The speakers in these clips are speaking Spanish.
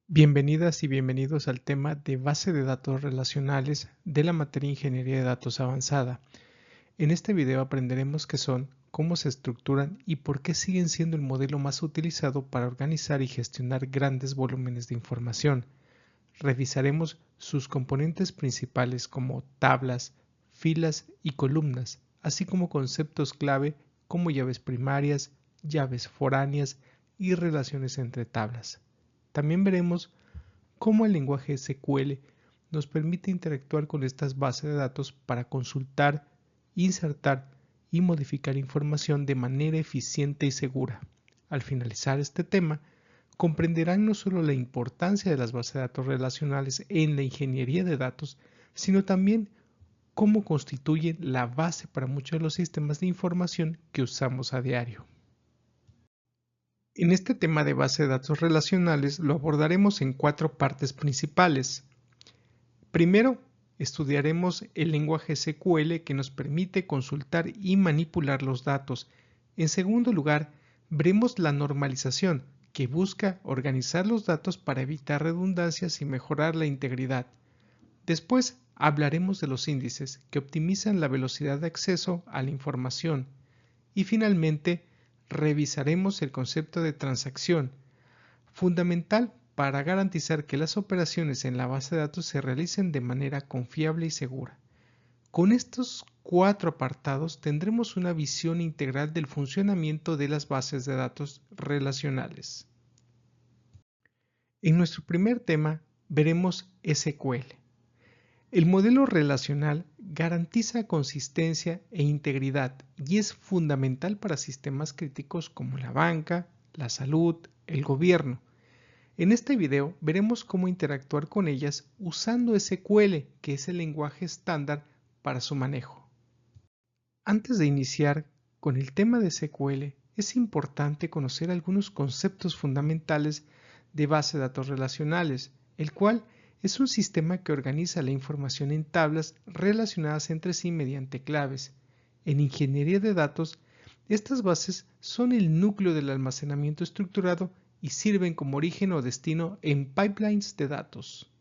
Bienvenidas y bienvenidos al tema de base de datos relacionales de la materia Ingeniería de Datos Avanzada. En este video aprenderemos qué son, cómo se estructuran y por qué siguen siendo el modelo más utilizado para organizar y gestionar grandes volúmenes de información. Revisaremos sus componentes principales como tablas, filas y columnas, así como conceptos clave como llaves primarias, llaves foráneas y relaciones entre tablas. También veremos cómo el lenguaje SQL nos permite interactuar con estas bases de datos para consultar, insertar y modificar información de manera eficiente y segura. Al finalizar este tema, comprenderán no solo la importancia de las bases de datos relacionales en la ingeniería de datos, sino también cómo constituyen la base para muchos de los sistemas de información que usamos a diario. En este tema de base de datos relacionales lo abordaremos en 4 partes principales. Primero, estudiaremos el lenguaje SQL que nos permite consultar y manipular los datos. En segundo lugar, veremos la normalización, que busca organizar los datos para evitar redundancias y mejorar la integridad. Después, hablaremos de los índices, que optimizan la velocidad de acceso a la información. Y finalmente, revisaremos el concepto de transacción, fundamental para garantizar que las operaciones en la base de datos se realicen de manera confiable y segura. Con estos 4 apartados tendremos una visión integral del funcionamiento de las bases de datos relacionales. En nuestro primer tema veremos SQL. El modelo relacional garantiza consistencia e integridad y es fundamental para sistemas críticos como la banca, la salud, el gobierno. En este video veremos cómo interactuar con ellas usando SQL, que es el lenguaje estándar para su manejo. Antes de iniciar con el tema de SQL, es importante conocer algunos conceptos fundamentales de base de datos relacionales, el cual es un sistema que organiza la información en tablas relacionadas entre sí mediante claves. En ingeniería de datos, estas bases son el núcleo del almacenamiento estructurado y sirven como origen o destino en pipelines de datos.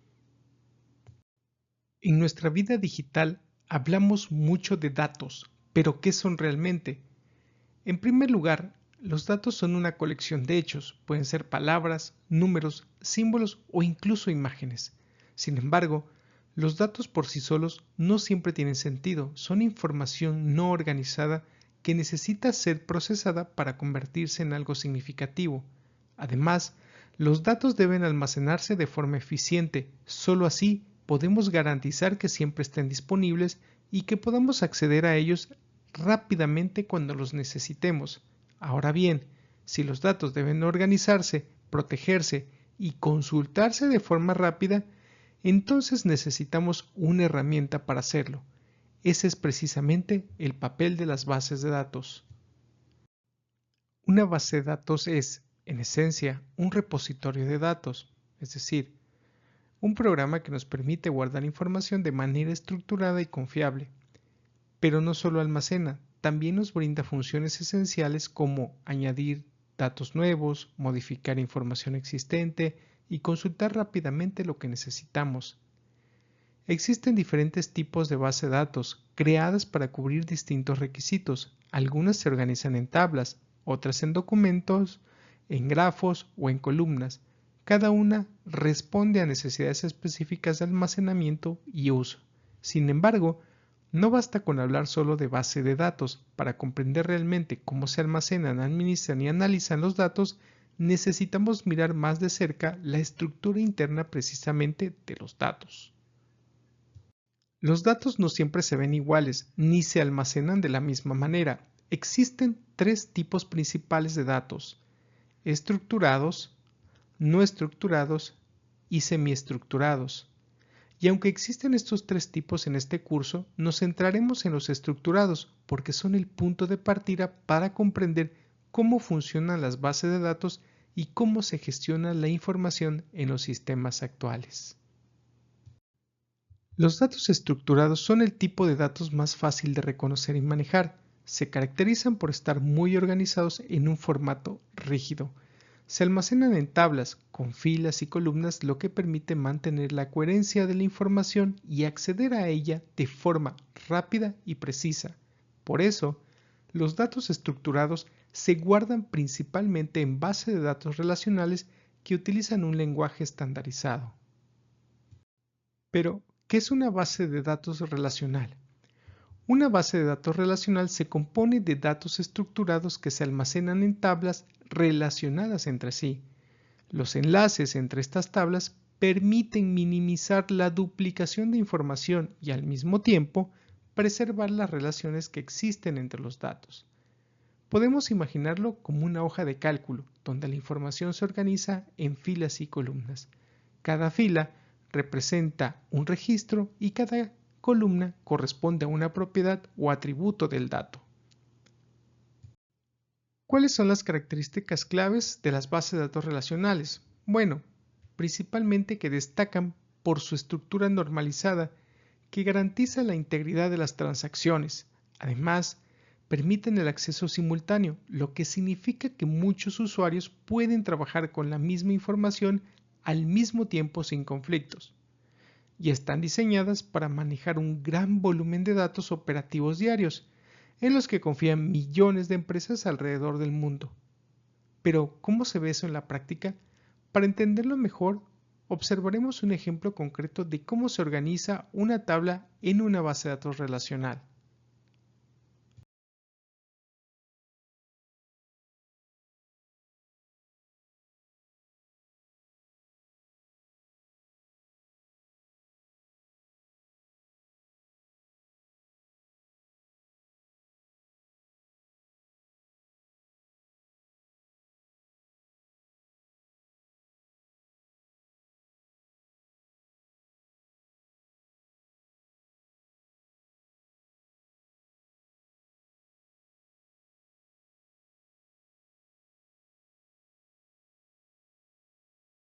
En nuestra vida digital hablamos mucho de datos, pero ¿qué son realmente? En primer lugar, los datos son una colección de hechos, pueden ser palabras, números, símbolos o incluso imágenes. Sin embargo, los datos por sí solos no siempre tienen sentido, son información no organizada que necesita ser procesada para convertirse en algo significativo. Además, los datos deben almacenarse de forma eficiente, solo así podemos garantizar que siempre estén disponibles y que podamos acceder a ellos rápidamente cuando los necesitemos. Ahora bien, si los datos deben organizarse, protegerse y consultarse de forma rápida, entonces necesitamos una herramienta para hacerlo. Ese es precisamente el papel de las bases de datos. Una base de datos es, en esencia, un repositorio de datos, es decir, un programa que nos permite guardar información de manera estructurada y confiable. Pero no solo almacena, también nos brinda funciones esenciales como añadir datos nuevos, modificar información existente y consultar rápidamente lo que necesitamos. Existen diferentes tipos de base de datos creadas para cubrir distintos requisitos. Algunas se organizan en tablas, otras en documentos, en grafos o en columnas. Cada una responde a necesidades específicas de almacenamiento y uso. Sin embargo, no basta con hablar solo de base de datos. Para comprender realmente cómo se almacenan, administran y analizan los datos, necesitamos mirar más de cerca la estructura interna precisamente de los datos. Los datos no siempre se ven iguales ni se almacenan de la misma manera. Existen 3 tipos principales de datos: estructurados, no estructurados y semiestructurados. Y aunque existen estos 3 tipos en este curso, nos centraremos en los estructurados porque son el punto de partida para comprender cómo funcionan las bases de datos y cómo se gestiona la información en los sistemas actuales. Los datos estructurados son el tipo de datos más fácil de reconocer y manejar. Se caracterizan por estar muy organizados en un formato rígido. Se almacenan en tablas con filas y columnas, lo que permite mantener la coherencia de la información y acceder a ella de forma rápida y precisa. Por eso, los datos estructurados se guardan principalmente en bases de datos relacionales que utilizan un lenguaje estandarizado. Pero, ¿qué es una base de datos relacional? Una base de datos relacional se compone de datos estructurados que se almacenan en tablas relacionadas entre sí. Los enlaces entre estas tablas permiten minimizar la duplicación de información y al mismo tiempo preservar las relaciones que existen entre los datos. Podemos imaginarlo como una hoja de cálculo, donde la información se organiza en filas y columnas. Cada fila representa un registro y cada columna corresponde a una propiedad o atributo del dato. ¿Cuáles son las características claves de las bases de datos relacionales? Bueno, principalmente que destacan por su estructura normalizada que garantiza la integridad de las transacciones. Además, permiten el acceso simultáneo, lo que significa que muchos usuarios pueden trabajar con la misma información al mismo tiempo sin conflictos. Y están diseñadas para manejar un gran volumen de datos operativos diarios, en los que confían millones de empresas alrededor del mundo. Pero, ¿cómo se ve eso en la práctica? Para entenderlo mejor, observaremos un ejemplo concreto de cómo se organiza una tabla en una base de datos relacional.